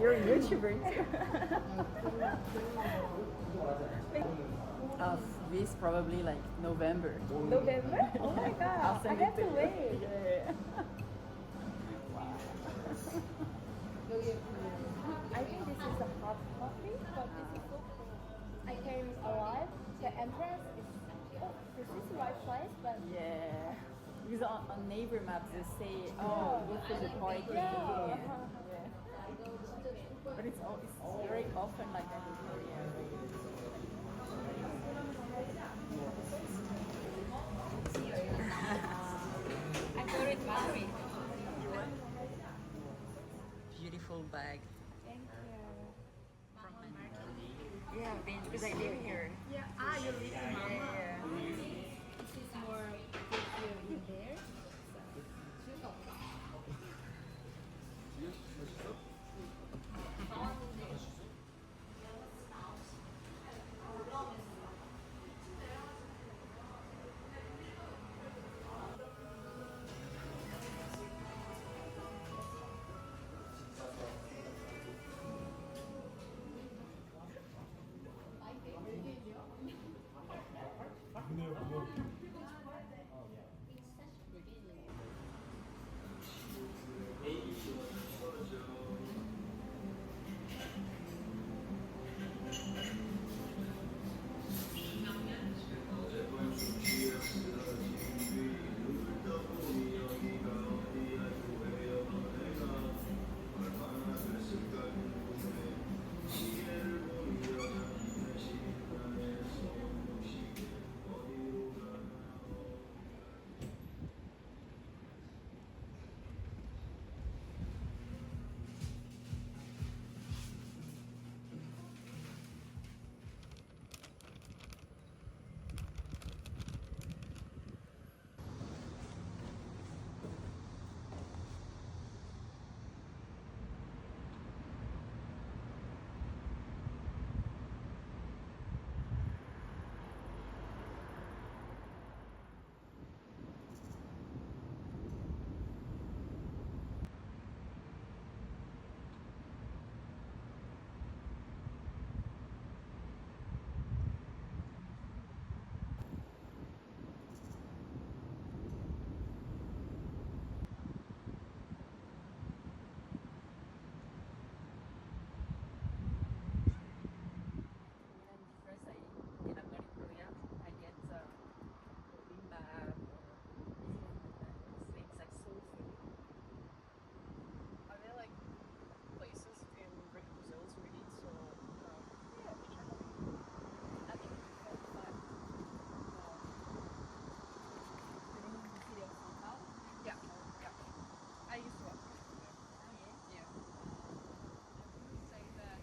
you're a YouTuber too. This probably like November. November? Oh my god, I'll I send have it to you. wait. Yeah. I think this is a hot coffee, but this is so cool. I came alive. The entrance is this is the right place, but Yeah. Because on neighbor maps they say, oh, go for the party. yeah. Yeah. But it's very often like that in Korea. I got it married. Beautiful bag. Thank you. From Manila. Yeah, because I live here. Yeah. Ah, you live in Mama. Yeah. This is more good in there. First, when I'm not in Korea, I get bibimbap or things like soul food. Are there like places in Brazil to eat? So Yeah, I think it's quite fun. Living in the city of São Paulo. yeah, yeah. I used to work there. Oh Yeah. I would say that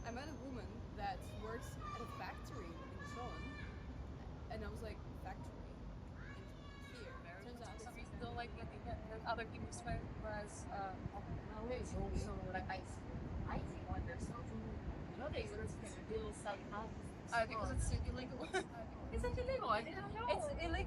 I met a woman that works at a factory in Seoul, and I was like, factory in here. Turns out some reason don't like looking at other people's work, whereas Nowadays also like I think when there's something nowadays there's still some houses. because it's illegal. Is it illegal? I didn't know. It's illegal